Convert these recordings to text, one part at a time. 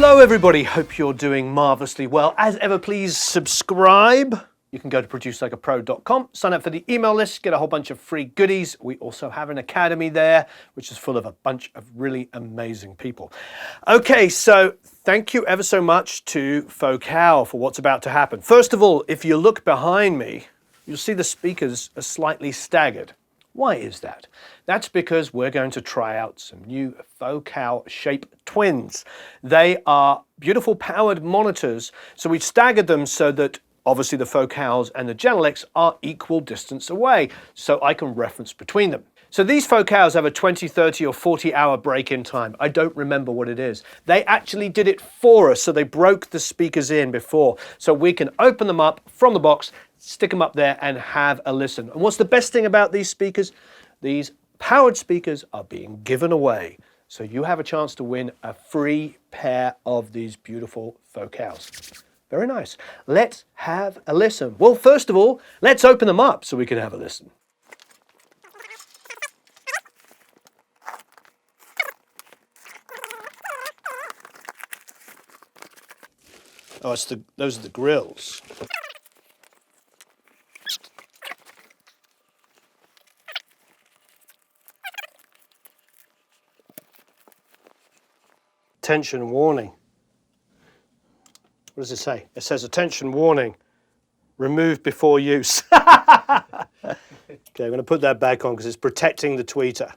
Hello everybody, hope you're doing marvelously well. As ever, please subscribe. You can go to producelikeapro.com, sign up for the email list, get a whole bunch of free goodies. We also have an academy there, which is full of a bunch of really amazing people. Okay, so thank you ever so much to Focal for what's about to happen. First of all, if you look behind me, you'll see the speakers are slightly staggered. Why is that? That's because we're going to try out some new Focal Shape Twins. They are beautiful powered monitors, so we've staggered them so that obviously the Focals and the Genelecs are equal distance away, so I can reference between them. So these Focals have a 20, 30 or 40 hour break-in time. I don't remember what it is. They actually did it for us, so they broke the speakers in before, so we can open them up from the box, stick them up there and have a listen. And what's the best thing about these speakers? These powered speakers are being given away. So you have a chance to win a free pair of these beautiful Focals. Very nice. Let's have a listen. Well, first of all, let's open them up so we can have a listen. Oh, those are the grills. Attention warning. What does it say? It says attention warning. Remove before use. Okay, I'm going to put that back on because it's protecting the tweeter.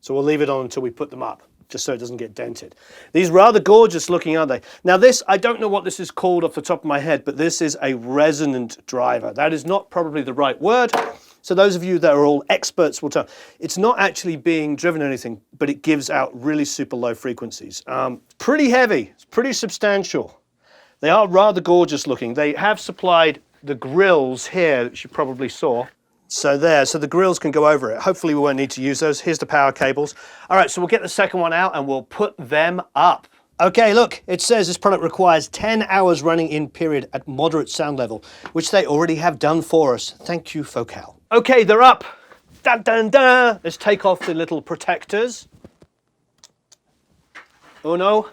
So we'll leave it on until we put them up, just so it doesn't get dented. These rather gorgeous looking, aren't they? Now this, I don't know what this is called off the top of my head, but this is a resonant driver. That is not probably the right word. So those of you that are all experts will tell. It's not actually being driven or anything, but it gives out really super low frequencies. Pretty heavy, it's pretty substantial. They are rather gorgeous looking. They have supplied the grills here, which you probably saw. So the grills can go over it. Hopefully we won't need to use those. Here's the power cables. All right, so we'll get the second one out and we'll put them up. Okay, look, it says this product requires 10 hours running in period at moderate sound level, which they already have done for us. Thank you, Focal. Okay, they're up. Dun, dun, dun. Let's take off the little protectors. Uno,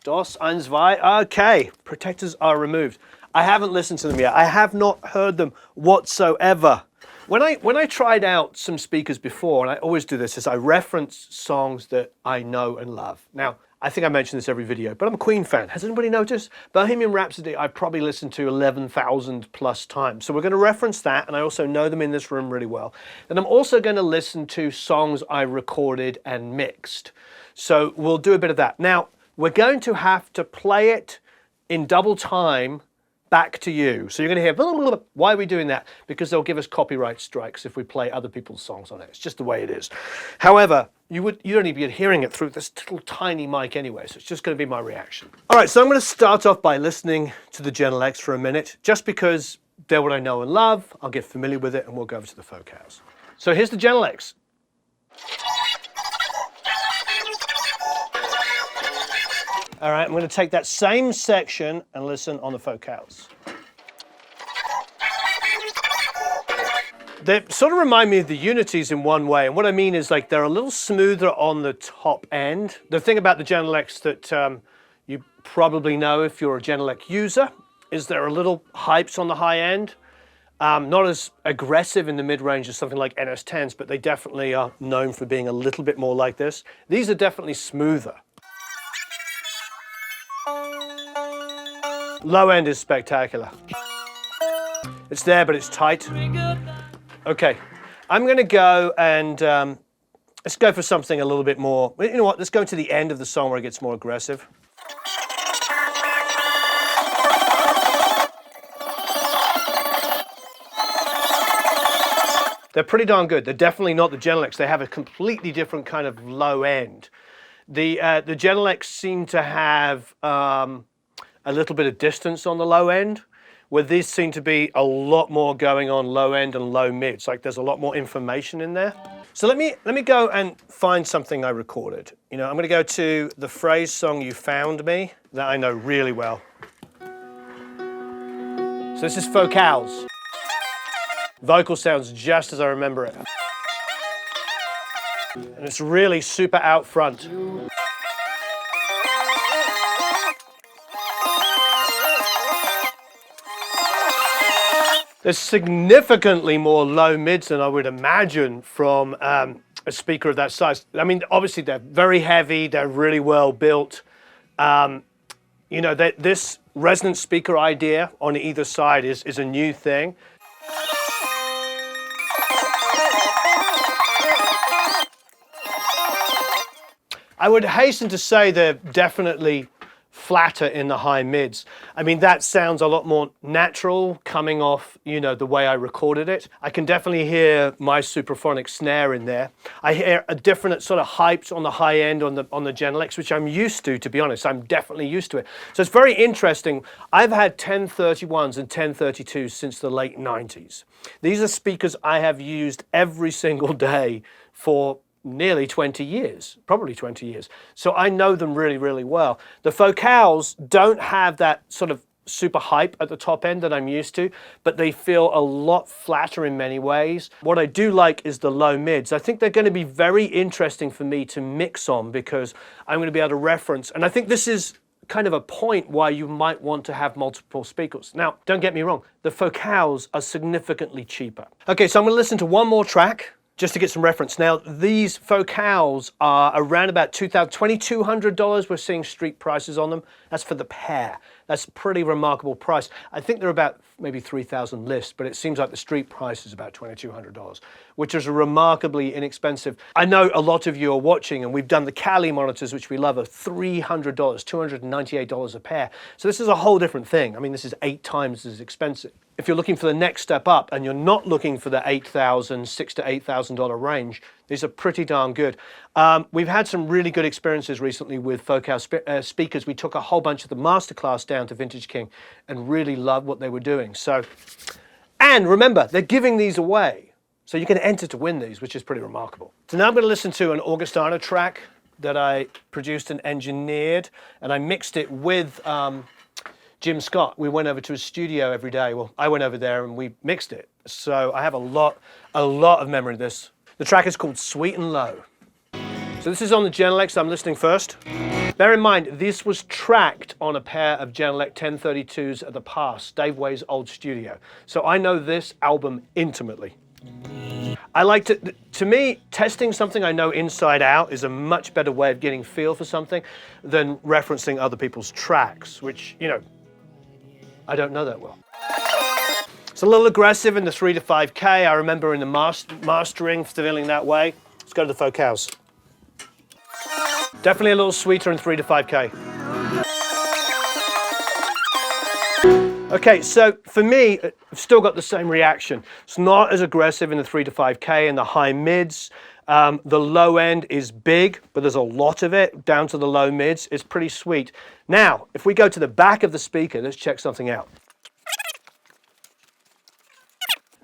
dos, eins, zwei. Okay, protectors are removed. I haven't listened to them yet. I have not heard them whatsoever. When I tried out some speakers before, and I always do this, is I reference songs that I know and love. Now, I think I mention this every video, but I'm a Queen fan. Has anybody noticed? Bohemian Rhapsody, I've probably listened to 11,000 plus times. So we're going to reference that, and I also know them in this room really well. And I'm also going to listen to songs I recorded and mixed. So we'll do a bit of that. Now, we're going to have to play it in double time back to you. So you're going to hear, blah, blah, blah. Why are we doing that? Because they'll give us copyright strikes if we play other people's songs on it. It's just the way it is. However, you don't even be hearing it through this little tiny mic anyway, so it's just going to be my reaction. All right, so I'm going to start off by listening to the Genelecs for a minute, just because they're what I know and love. I'll get familiar with it, and we'll go over to the Focals. So here's the Genelecs. All right, I'm going to take that same section and listen on the Focals. They sort of remind me of the Unities in one way, and what I mean is like they're a little smoother on the top end. The thing about the Genelecs that you probably know if you're a Genelec user is they're a little hyped on the high end. Not as aggressive in the mid-range as something like NS10s, but they definitely are known for being a little bit more like this. These are definitely smoother. Low end is spectacular. It's there, but it's tight. Okay, I'm going to go and let's go for something a little bit more. You know what? Let's go to the end of the song where it gets more aggressive. They're pretty darn good. They're definitely not the Genelecs. They have a completely different kind of low end. The Genelecs seem to have a little bit of distance on the low end, where these seem to be a lot more going on low end and low mid. It's like there's a lot more information in there. So let me go and find something I recorded. You know, I'm going to go to the phrase song You Found Me that I know really well. So this is Focals. Vocal sounds just as I remember it. And it's really super out front. There's significantly more low mids than I would imagine from a speaker of that size. I mean, obviously they're very heavy, they're really well built. You know, this resonant speaker idea on either side is a new thing. I would hasten to say they're definitely flatter in the high mids. I mean, that sounds a lot more natural coming off, you know, the way I recorded it. I can definitely hear my supraphonic snare in there. I hear a different sort of hypes on the high end on the Genelecs, which I'm used to be honest. I'm definitely used to it. So it's very interesting. I've had 1031s and 1032s since the late 90s. These are speakers I have used every single day for nearly 20 years, probably 20 years. So I know them really, really well. The Focals don't have that sort of super hype at the top end that I'm used to, but they feel a lot flatter in many ways. What I do like is the low mids. I think they're going to be very interesting for me to mix on because I'm going to be able to reference, and I think this is kind of a point why you might want to have multiple speakers. Now, don't get me wrong, the Focals are significantly cheaper. Okay, so I'm going to listen to one more track just to get some reference. Now, these Focals are around about $2,200. We're seeing street prices on them. That's for the pair. That's a pretty remarkable price. I think they're about maybe 3,000 list, but it seems like the street price is about $2,200, which is remarkably inexpensive. I know a lot of you are watching, and we've done the Cali monitors, which we love, are $300, $298 a pair. So this is a whole different thing. I mean, this is 8 times as expensive. If you're looking for the next step up and you're not looking for the $6,000 to $8,000 range, these are pretty darn good. We've had some really good experiences recently with Focal speakers. We took a whole bunch of the masterclass down to Vintage King and really loved what they were doing. So, and remember, they're giving these away. So you can enter to win these, which is pretty remarkable. So now I'm going to listen to an Augustana track that I produced and engineered, and I mixed it with Jim Scott. We went over to his studio every day. Well, I went over there and we mixed it. So I have a lot of memory of this. The track is called Sweet and Low. So this is on the Genelecs. I'm listening first. Bear in mind, this was tracked on a pair of Genelec 1032s at the past, Dave Way's old studio. So I know this album intimately. I like to me, testing something I know inside out is a much better way of getting feel for something than referencing other people's tracks, which, you know, I don't know that well. It's a little aggressive in the 3 to 5K. I remember in the mastering feeling that way. Let's go to the Focals. Definitely a little sweeter in 3 to 5K. Okay, so for me, I've still got the same reaction. It's not as aggressive in the 3 to 5K and the high mids. The low end is big, but there's a lot of it down to the low mids. It's pretty sweet. Now, if we go to the back of the speaker, let's check something out.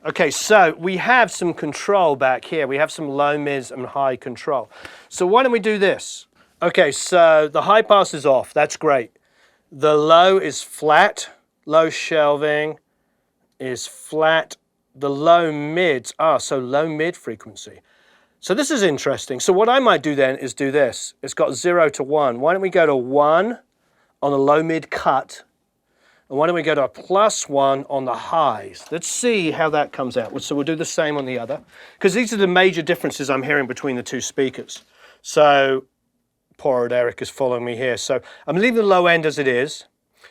Okay, so we have some control back here. We have some low mids and high control. So why don't we do this? Okay, so the high pass is off. That's great. The low is flat. Low shelving is flat. The low mids are so low mid frequency. So this is interesting. So what I might do then is do this. It's got 0 to 1. Why don't we go to 1 on the low mid cut? And why don't we go to a +1 on the highs? Let's see how that comes out. So we'll do the same on the other, because these are the major differences I'm hearing between the two speakers. So poor old Eric is following me here. So I'm leaving the low end as it is.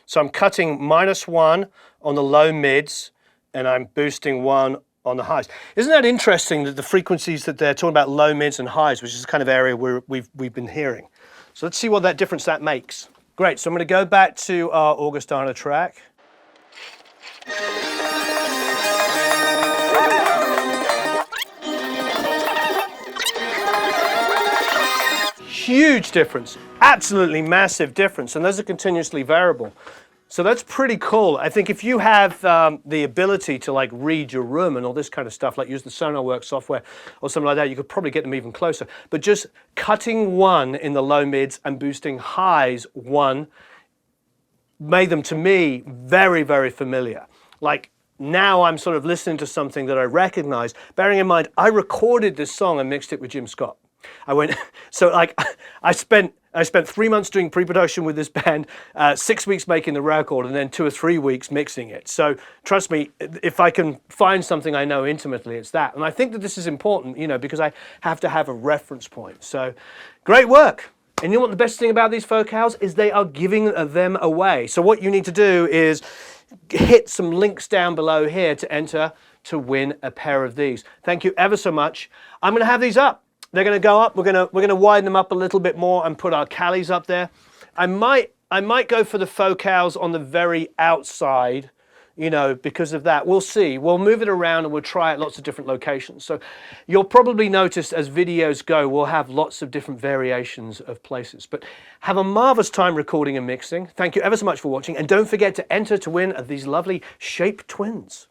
So I'm cutting -1 on the low mids, and I'm boosting 1 on the highs. Isn't that interesting that the frequencies that they're talking about, low mids and highs, which is the kind of area where we've been hearing. So let's see what that difference that makes. Great, so I'm going to go back to our Augustana track. Huge difference, absolutely massive difference, and those are continuously variable. So that's pretty cool. I think if you have the ability to like read your room and all this kind of stuff, like use the SonarWorks software or something like that, you could probably get them even closer. But just cutting 1 in the low mids and boosting highs 1 made them, to me, very, very familiar. Like now I'm sort of listening to something that I recognize, bearing in mind, I recorded this song and mixed it with Jim Scott. I went, so like I spent I spent 3 months doing pre-production with this band, 6 weeks making the record, and then 2 or 3 weeks mixing it. So trust me, if I can find something I know intimately, it's that. And I think that this is important, you know, because I have to have a reference point. So great work. And you know what the best thing about these focals is? They are giving them away. So what you need to do is hit some links down below here to enter to win a pair of these. Thank you ever so much. I'm going to have these up. They're going to go up. We're going to widen them up a little bit more and put our Callies up there. I might go for the focals on the very outside, you know, because of that. We'll see. We'll move it around and we'll try at lots of different locations. So you'll probably notice as videos go, we'll have lots of different variations of places. But have a marvelous time recording and mixing. Thank you ever so much for watching. And don't forget to enter to win these lovely Shape Twins.